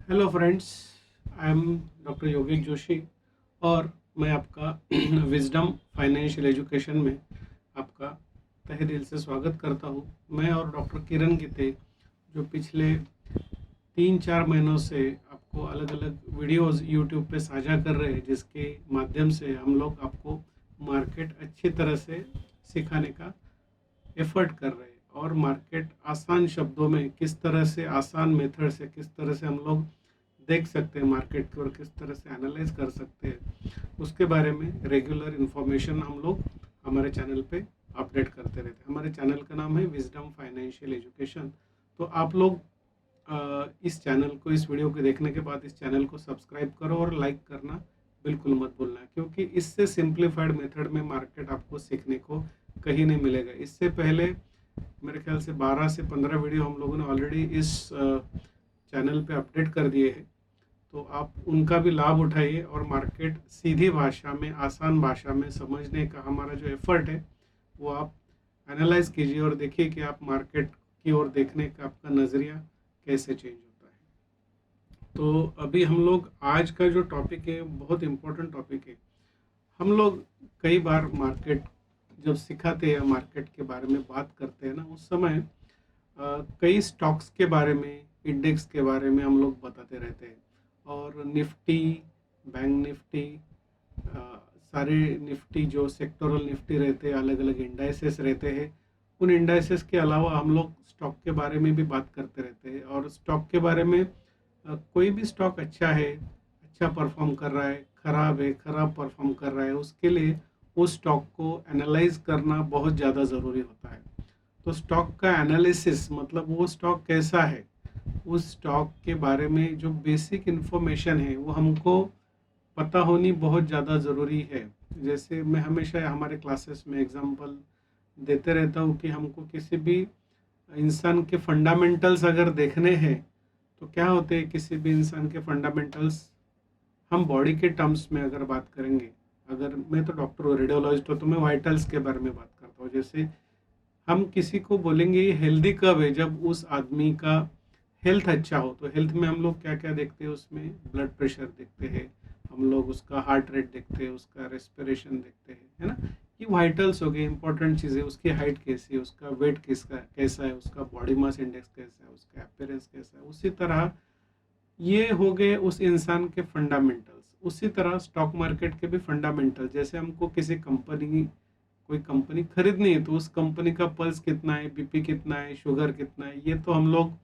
Hello friends, I am doctor Yogesh Joshi और मैं आपका विजडम फाइनेंशियल एजुकेशन में आपका तहे दिल से स्वागत करता हूँ। मैं और डॉक्टर किरण गीते जो पिछले 3-4 महीनों से आपको अलग अलग वीडियोस यूट्यूब पे साझा कर रहे हैं, जिसके माध्यम से हम लोग आपको मार्केट अच्छी तरह से सिखाने का एफर्ट कर रहे हैं और मार्केट आसान शब्दों में किस तरह से, आसान मेथड से किस तरह से हम लोग देख सकते हैं मार्केट को और किस तरह से एनालाइज कर सकते हैं, उसके बारे में रेगुलर इन्फॉर्मेशन हम लोग हमारे चैनल पे अपडेट करते रहते हैं। हमारे चैनल का नाम है विजडम फाइनेंशियल एजुकेशन। तो आप लोग इस चैनल को, इस वीडियो को देखने के बाद इस चैनल को सब्सक्राइब करो और लाइक करना बिल्कुल मत भूलना, क्योंकि इससे सिंप्लीफाइड मेथड में मार्केट आपको सीखने को कहीं नहीं मिलेगा। इससे पहले मेरे ख्याल से 12 से 15 वीडियो हम लोगों ने ऑलरेडी इस चैनल पे अपडेट कर दिए हैं, तो आप उनका भी लाभ उठाइए और मार्केट सीधी भाषा में, आसान भाषा में समझने का हमारा जो एफर्ट है वो आप एनालाइज कीजिए और देखिए कि आप मार्केट की ओर देखने का आपका नज़रिया कैसे चेंज होता है। तो अभी हम लोग आज का जो टॉपिक है बहुत इम्पोर्टेंट टॉपिक है। हम लोग कई बार मार्केट जब सिखाते हैं, मार्केट के बारे में बात करते हैं ना, उस समय कई स्टॉक्स के बारे में, इंडेक्स के बारे में हम लोग बताते रहते हैं और निफ्टी, बैंक निफ्टी, सारे निफ्टी जो सेक्टोरल निफ्टी रहते हैं, अलग अलग इंडाइसेस रहते हैं, उन इंडाइसेस के अलावा हम लोग स्टॉक के बारे में भी बात करते रहते हैं। और स्टॉक के बारे में कोई भी स्टॉक अच्छा है, अच्छा परफॉर्म कर रहा है, खराब है, खराब परफॉर्म कर रहा है, उसके लिए उस स्टॉक को एनालाइज करना बहुत ज़्यादा ज़रूरी होता है। तो स्टॉक का एनालिसिस मतलब वो स्टॉक कैसा है, उस स्टॉक के बारे में जो बेसिक इन्फॉर्मेशन है वो हमको पता होनी बहुत ज़्यादा ज़रूरी है। जैसे मैं हमेशा हमारे क्लासेस में एग्जांपल देते रहता हूँ कि हमको किसी भी इंसान के फंडामेंटल्स अगर देखने हैं तो क्या होते हैं, किसी भी इंसान के फंडामेंटल्स हम बॉडी के टर्म्स में अगर बात करेंगे, अगर मैं तो डॉक्टर हूँ, रेडियोलॉजिस्ट हूँ, तो मैं वाइटल्स के बारे में बात करता हूँ। जैसे हम किसी को बोलेंगे ये हेल्दी कब है, जब उस आदमी का हेल्थ अच्छा हो। तो हेल्थ में हम लोग क्या क्या देखते हैं, उसमें ब्लड प्रेशर देखते हैं, हम लोग उसका हार्ट रेट देखते हैं, उसका रेस्पिरेशन देखते हैं, है ना। ये वाइटल्स हो गए, इंपॉर्टेंट चीज़ें। उसकी हाइट कैसी है, उसका वेट किसका कैसा है, उसका बॉडी मास इंडेक्स कैसा है, उसका अपीयरेंस कैसा है। उसी तरह ये हो गए उस इंसान के फंडामेंटल्स। उसी तरह स्टॉक मार्केट के भी फंडामेंटल, जैसे हमको किसी कंपनी, कोई कंपनी खरीदनी है तो उस कंपनी का पल्स कितना है, बीपी कितना है, शुगर कितना है, ये तो हम लोग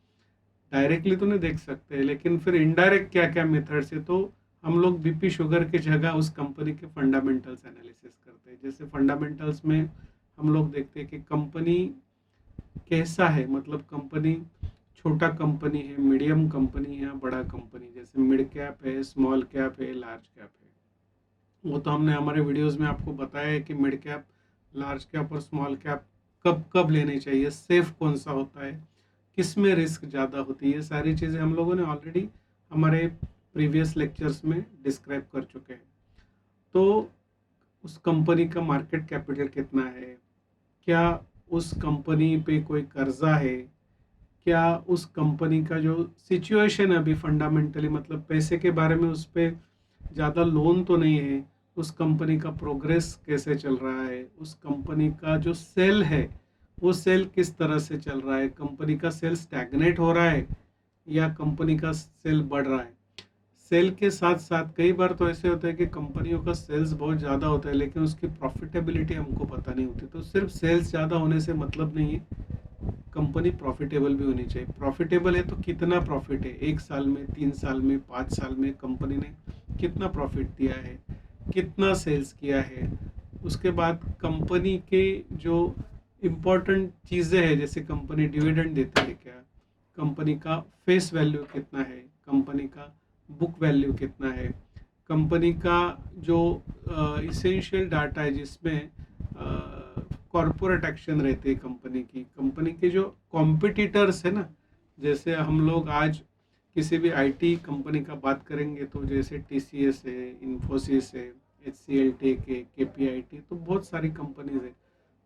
डायरेक्टली तो नहीं देख सकते, लेकिन फिर इनडायरेक्ट क्या क्या मेथड से तो हम लोग बीपी शुगर की जगह उस कंपनी के फंडामेंटल्स एनालिसिस करते हैं। जैसे फंडामेंटल्स में हम लोग देखते हैं कि कंपनी कैसा है, मतलब कंपनी छोटा कंपनी है, मीडियम कंपनी है, बड़ा कंपनी, जैसे मिड कैप है, स्मॉल कैप है, लार्ज कैप है। वो तो हमने हमारे वीडियोस में आपको बताया है कि मिड कैप, लार्ज कैप और स्मॉल कैप कब कब लेने चाहिए, सेफ कौन सा होता है, किस में रिस्क ज़्यादा होती है। ये सारी चीज़ें हम लोगों ने ऑलरेडी हमारे प्रीवियस लेक्चर्स में डिस्क्राइब कर चुके हैं। तो उस कंपनी का मार्केट कैपिटल कितना है, क्या उस कंपनी पे कोई कर्जा है, क्या उस कंपनी का जो सिचुएशन है अभी फंडामेंटली, मतलब पैसे के बारे में उस पर ज़्यादा लोन तो नहीं है, उस कंपनी का प्रोग्रेस कैसे चल रहा है, उस कंपनी का जो सेल है वो सेल किस तरह से चल रहा है, कंपनी का सेल स्टैग्नेट हो रहा है या कंपनी का सेल बढ़ रहा है। सेल के साथ साथ कई बार तो ऐसे होता है कि कंपनियों का सेल्स बहुत ज़्यादा होता है लेकिन उसकी प्रॉफिटेबिलिटी हमको पता नहीं होती। तो सिर्फ सेल्स ज़्यादा होने से मतलब नहीं है, कंपनी प्रॉफिटेबल भी होनी चाहिए। प्रॉफिटेबल है तो कितना प्रॉफिट है, 1 साल में, 3 साल में, 5 साल में कंपनी ने कितना प्रॉफिट दिया है, कितना सेल्स किया है। उसके बाद कंपनी के जो इम्पोर्टेंट चीज़ें हैं, जैसे कंपनी डिविडेंड देती है क्या, कंपनी का फेस वैल्यू कितना है, कंपनी का बुक वैल्यू कितना है, कंपनी का जो इसेंशियल डाटा है जिसमें कॉरपोरेट एक्शन रहती है कंपनी की, कंपनी के जो कॉम्पिटिटर्स है ना, जैसे हम लोग आज किसी भी आईटी कंपनी का बात करेंगे तो जैसे टीसीएस है, इन्फोसिस है, एचसीएल टेक है, केपीआईटी, तो बहुत सारी कंपनीज है।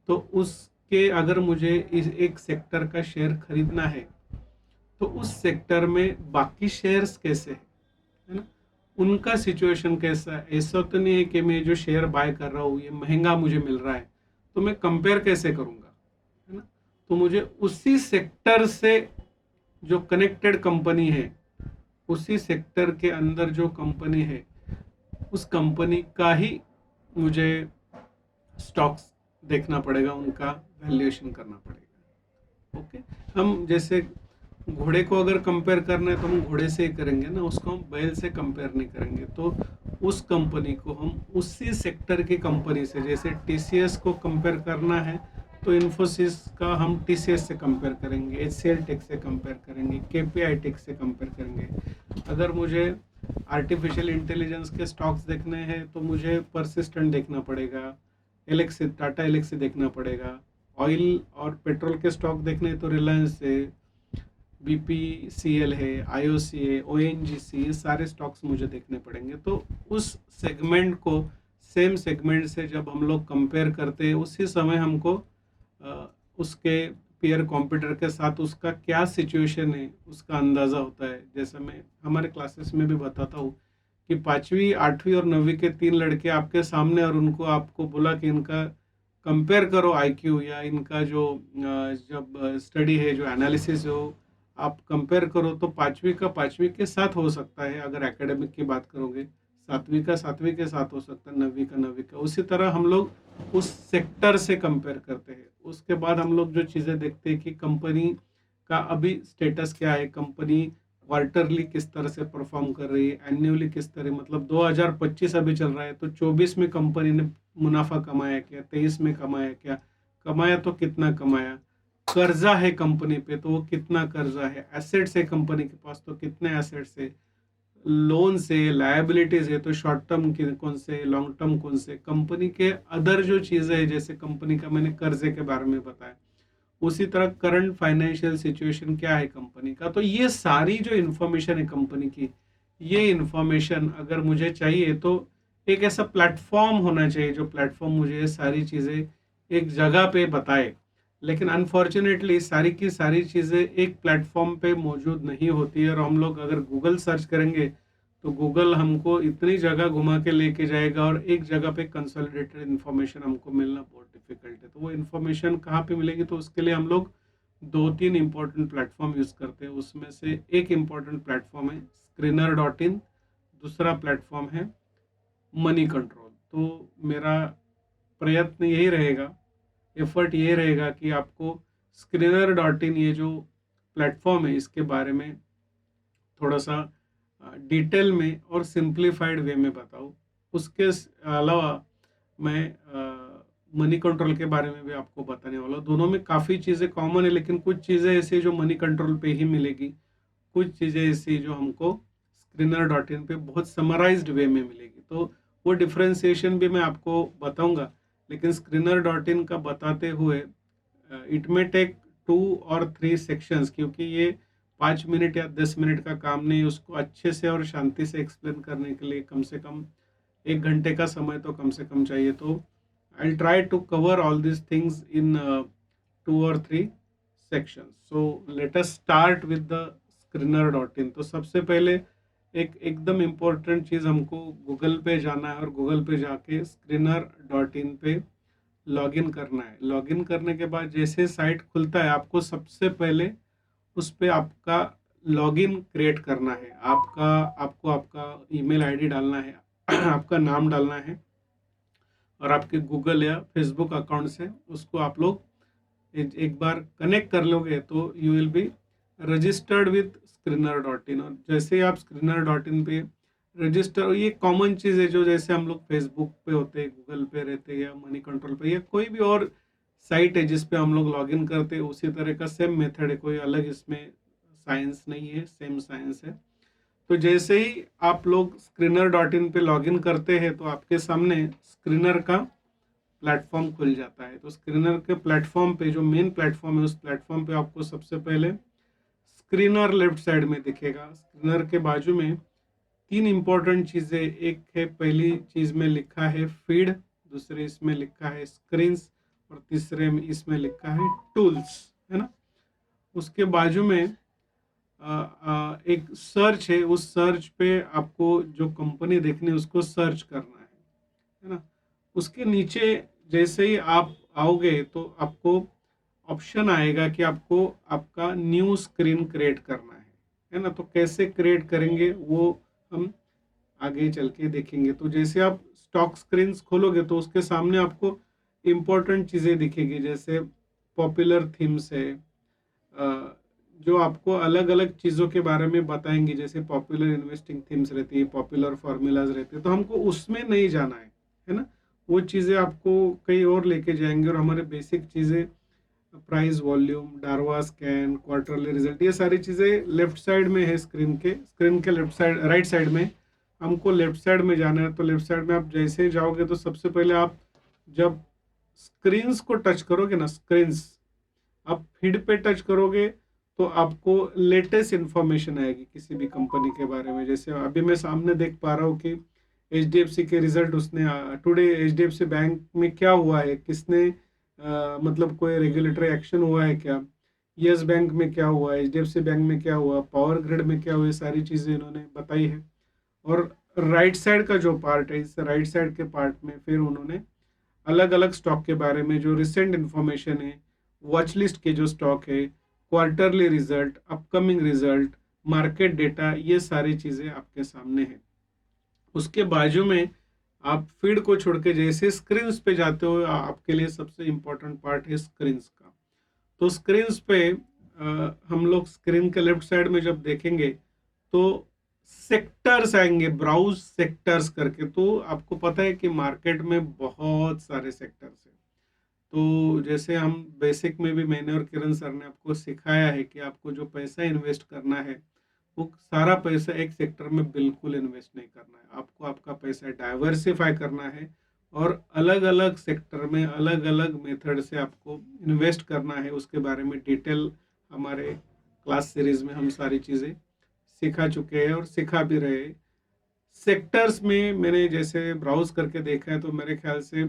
तो उसके अगर मुझे इस एक सेक्टर का शेयर खरीदना है तो उस सेक्टर में बाकी शेयर्स कैसे है ना, उनका सिचुएशन कैसा है। ऐसा तो नहीं है कि मैं जो शेयर बाय कर रहा हूँ ये महंगा मुझे मिल रहा है, तो मैं कंपेयर कैसे करूँगा, है ना। तो मुझे उसी सेक्टर से जो कनेक्टेड कंपनी है, उसी सेक्टर के अंदर जो कंपनी है, उस कंपनी का ही मुझे स्टॉक्स देखना पड़ेगा, उनका वैल्यूएशन करना पड़ेगा। ओके, हम जैसे घोड़े को अगर कंपेयर करना है तो हम घोड़े से ही करेंगे ना, उसको हम बैल से कंपेयर नहीं करेंगे। तो उस कंपनी को हम उसी सेक्टर की कंपनी से, जैसे टीसीएस को कंपेयर करना है तो इन्फोसिस का हम टीसीएस से कंपेयर करेंगे, एचसीएल टेक से कंपेयर करेंगे, केपीआई टेक से कंपेयर करेंगे। अगर मुझे आर्टिफिशियल इंटेलिजेंस के स्टॉक्स देखने हैं तो मुझे परसिस्टेंट देखना पड़ेगा, एलेक्सी, टाटा एलेक्सी देखना पड़ेगा। ऑयल और पेट्रोल के स्टॉक देखने तो रिलायंस है, बीपीसीएल है, आईओसी है, ओएनजीसी, ये सारे स्टॉक्स मुझे देखने पड़ेंगे। तो उस सेगमेंट को सेम सेगमेंट से जब हम लोग कंपेयर करते हैं, उसी समय हमको उसके पीयर कॉम्पिटिटर के साथ उसका क्या सिचुएशन है उसका अंदाज़ा होता है। जैसे मैं हमारे क्लासेस में भी बताता हूँ कि 5वीं 8वीं और 9वीं के 3 लड़के आपके सामने, और उनको आपको बोला कि इनका कंपेयर करो आईक्यू, या इनका जो जब स्टडी है, जो एनालिसिस हो, आप कंपेयर करो तो 5वीं का 5वीं के साथ हो सकता है। अगर एकेडमिक की बात करोगे 7वीं का 7वीं के साथ हो सकता है, 9वीं का 9वीं का। उसी तरह हम लोग उस सेक्टर से कंपेयर करते हैं। उसके बाद हम लोग जो चीज़ें देखते हैं कि कंपनी का अभी स्टेटस क्या है, कंपनी क्वार्टरली किस तरह से परफॉर्म कर रही है, एन्युअली किस तरह, मतलब 2025 अभी चल रहा है तो 24 में कंपनी ने मुनाफा कमाया क्या, 23 में कमाया क्या, कमाया तो कितना कमाया, कर्जा है कंपनी पे तो वो कितना कर्जा है, एसेट्स है कंपनी के पास तो कितने एसेट्स है, लोन से, लायबिलिटीज है तो शॉर्ट टर्म कौन से, लॉन्ग टर्म कौन से, कंपनी के अदर जो चीज़ें है, जैसे कंपनी का मैंने कर्जे के बारे में बताया, उसी तरह करंट फाइनेंशियल सिचुएशन क्या है कंपनी का। तो ये सारी जो इन्फॉर्मेशन है कंपनी की, ये इन्फॉर्मेशन अगर मुझे चाहिए तो एक ऐसा प्लेटफॉर्म होना चाहिए जो प्लेटफॉर्म मुझे ये सारी चीज़ें एक जगह पे बताए। लेकिन अनफॉर्चुनेटली सारी की सारी चीज़ें एक प्लेटफॉर्म पे मौजूद नहीं होती है, और हम लोग अगर गूगल सर्च करेंगे तो गूगल हमको इतनी जगह घुमा के लेके जाएगा और एक जगह पे कंसोलिडेटेड इन्फॉर्मेशन हमको मिलना बहुत डिफिकल्ट है। तो वो इन्फॉर्मेशन कहाँ पे मिलेगी, तो उसके लिए हम लोग 2-3 इम्पोर्टेंट प्लेटफॉर्म यूज़ करते हैं। उसमें से एक इम्पोर्टेंट प्लेटफॉर्म है स्क्रीनर.इन, दूसरा प्लेटफॉर्म है मनी कंट्रोल। तो मेरा प्रयत्न यही रहेगा, एफर्ट ये रहेगा कि आपको स्क्रीनर.इन, ये जो प्लेटफॉर्म है, इसके बारे में थोड़ा सा डिटेल में और सिंप्लीफाइड वे में बताऊँ। उसके अलावा मैं मनी कंट्रोल के बारे में भी आपको बताने वाला हूँ। दोनों में काफ़ी चीज़ें कॉमन है, लेकिन कुछ चीज़ें ऐसी जो मनी कंट्रोल पे ही मिलेगी, कुछ चीज़ें ऐसी जो हमको स्क्रीनर.इन पे बहुत समराइज्ड वे में मिलेगी। तो वो डिफ्रेंसिएशन भी मैं आपको बताऊंगा, लेकिन स्क्रीनर.इन का बताते हुए इट में टेक 2 और 3 सेक्शंस, क्योंकि ये 5 मिनट या 10 मिनट का काम नहीं है। उसको अच्छे से और शांति से एक्सप्लेन करने के लिए कम से कम 1 घंटे का समय तो कम से कम चाहिए। तो I'll try to cover all these things in 2 or 3 sections. So let us start with the screener.in. तो सबसे पहले एक एकदम इम्पोर्टेंट चीज़, हमको गूगल पे जाना है और गूगल पे जाके screener.in पे लॉगिन करना है। लॉगिन करने के बाद जैसे साइट खुलता है, आपको सबसे पहले उस पे आपका लॉगिन क्रिएट करना है। आपको आपका ईमेल आईडी डालना है, आपका नाम डालना है, और आपके गूगल या फेसबुक अकाउंट से उसको आप लोग एक बार कनेक्ट कर लोगे तो you will be registered with Screener in. और जैसे ही आप स्क्रीनर.इन पे रजिस्टर, ये कॉमन चीज़ है जो जैसे हम लोग फेसबुक पे होते हैं, गूगल पे रहते हैं, या मनी कंट्रोल पे, या कोई भी और साइट है जिस पे हम लोग लॉगिन करते हैं, उसी तरह का सेम मेथड है, कोई अलग इसमें साइंस नहीं है, सेम साइंस है। तो जैसे ही आप लोग स्क्रीनर.इन पे लॉगिन करते हैं तो आपके सामने स्क्रीनर का प्लेटफॉर्म खुल जाता है। तो स्क्रीनर के प्लेटफॉर्म पे, जो मेन प्लेटफॉर्म है, उस प्लेटफॉर्म पे आपको सबसे पहले स्क्रीनर लेफ्ट साइड में दिखेगा। स्क्रीनर के बाजू में 3 इंपॉर्टेंट चीज़ें, एक है, पहली चीज़ में लिखा है फीड, दूसरे इसमें लिखा है स्क्रीन्स, और तीसरे में इसमें लिखा है टूल्स, है ना। उसके बाजू में एक सर्च है, उस सर्च पे आपको जो कंपनी देखनी है उसको सर्च करना है ना। उसके नीचे जैसे ही आप आओगे तो आपको ऑप्शन आएगा कि आपको आपका न्यू स्क्रीन क्रिएट करना है ना। तो कैसे क्रिएट करेंगे वो हम आगे चल के देखेंगे। तो जैसे आप स्टॉक स्क्रीन्स खोलोगे तो उसके सामने आपको इम्पोर्टेंट चीज़ें दिखेगी, जैसे पॉपुलर थीम्स है, जो आपको अलग अलग चीज़ों के बारे में बताएंगी, जैसे पॉपुलर इन्वेस्टिंग थीम्स रहती है, पॉपुलर फार्मूलाज रहते हैं। तो हमको उसमें नहीं जाना है ना। वो चीज़ें आपको कहीं और लेके जाएंगे और हमारे बेसिक चीज़ें, price, volume, Darvas scan, quarterly result, ये सारी चीज़ें लेफ्ट साइड में है। स्क्रीन के लेफ्ट साइड, राइट साइड में हमको लेफ्ट साइड में जाना है। तो लेफ्ट साइड में आप जैसे ही जाओगे तो सबसे पहले आप जब स्क्रीन्स को टच करोगे ना, स्क्रीन्स आप फीड पे टच करोगे तो आपको लेटेस्ट इंफॉर्मेशन आएगी किसी भी कंपनी के बारे में। जैसे अभी मैं सामने देख पा रहा हूँ कि एचडीएफसी के रिजल्ट उसने टुडे एचडीएफसी बैंक में क्या हुआ है, किसने मतलब कोई रेगुलेटरी एक्शन हुआ है क्या, यस बैंक में क्या हुआ, एचडीएफसी बैंक में क्या हुआ, पावर ग्रिड में क्या हुआ, ये सारी चीज़ें इन्होंने बताई है। और राइट साइड का जो पार्ट है, इस राइट साइड के पार्ट में फिर उन्होंने अलग अलग स्टॉक के बारे में जो रिसेंट इंफॉर्मेशन है, वॉच लिस्ट के जो स्टॉक है, quarterly result, upcoming result, market data, ये सारी चीज़ें आपके सामने है। उसके बाजू में आप फीड को छोड़ के जैसे स्क्रीन पे जाते हो, आपके लिए सबसे इम्पोर्टेंट पार्ट है स्क्रीन का। तो स्क्रीन पे हम लोग स्क्रीन के लेफ्ट साइड में जब देखेंगे तो सेक्टर्स आएंगे, ब्राउज सेक्टर्स करके। तो आपको पता है कि मार्केट में बहुत सारे सेक्टर्स हैं। तो जैसे हम बेसिक में भी मैंने और किरण सर ने आपको सिखाया है कि आपको जो पैसा इन्वेस्ट करना है वो सारा पैसा एक सेक्टर में बिल्कुल इन्वेस्ट नहीं करना है। आपको आपका पैसा डाइवर्सिफाई करना है और अलग अलग सेक्टर में अलग अलग मेथड से आपको इन्वेस्ट करना है। उसके बारे में डिटेल हमारे क्लास सीरीज में हम सारी चीज़ें सिखा चुके हैं और सिखा भी रहे हैं। सेक्टर्स में मैंने जैसे ब्राउज करके देखा है तो मेरे ख्याल से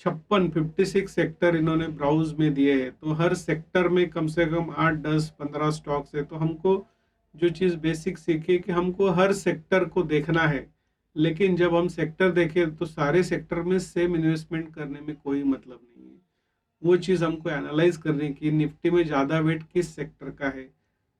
56 सेक्टर इन्होंने ब्राउज में दिए हैं। तो हर सेक्टर में कम से कम 8 10 15 स्टॉक्स है। तो हमको जो चीज़ बेसिक सीखी कि हमको हर सेक्टर को देखना है, लेकिन जब हम सेक्टर देखें तो सारे सेक्टर में सेम इन्वेस्टमेंट करने में कोई मतलब नहीं है। वो चीज़ हमको एनालाइज करने की, निफ्टी में ज़्यादा वेट किस सेक्टर का है,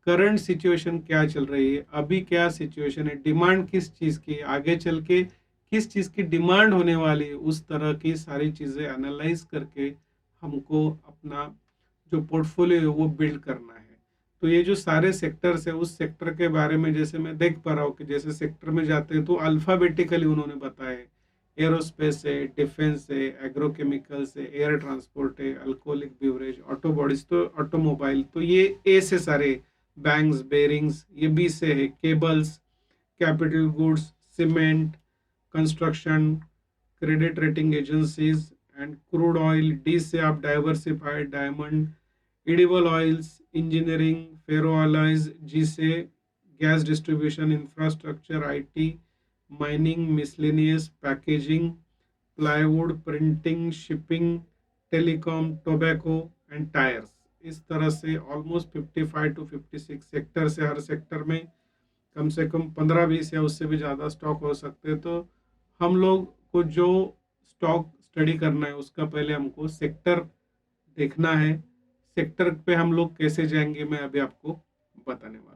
करंट सिचुएशन क्या चल रही है, अभी क्या सिचुएशन है, डिमांड किस चीज़ की, आगे चल के किस चीज़ की डिमांड होने वाली है, उस तरह की सारी चीज़ें एनालाइज करके हमको अपना जो पोर्टफोलियो है वो बिल्ड करना है। तो ये जो सारे सेक्टर्स है, उस सेक्टर के बारे में जैसे मैं देख पा रहा हूँ कि जैसे सेक्टर में जाते हैं तो अल्फाबेटिकली उन्होंने बताया है। एरोस्पेस है, डिफेंस है, एग्रोकेमिकल्स है, एयर ट्रांसपोर्ट है, अल्कोहलिक बिवरेज, ऑटो बॉडीज तो ऑटोमोबाइल, तो ये ए से सारे, बैंक्स, बेरिंग्स, ये बी से है, cables, capital goods, cement, construction, credit rating agencies and crude oil, D से आप diversified, diamond, edible oils, engineering, ferro alloys, G से gas distribution, infrastructure, IT, mining, miscellaneous, packaging, plywood, printing, shipping, telecom, tobacco and tyres. इस तरह से almost 55 to 56 sector से, हर sector में कम से कम 15 20 या उससे भी ज़्यादा स्टॉक हो सकते हैं। तो हम लोग को जो स्टॉक स्टडी करना है उसका पहले हमको सेक्टर देखना है। सेक्टर पे हम लोग कैसे जाएंगे मैं अभी आपको बताने वाला हूँ।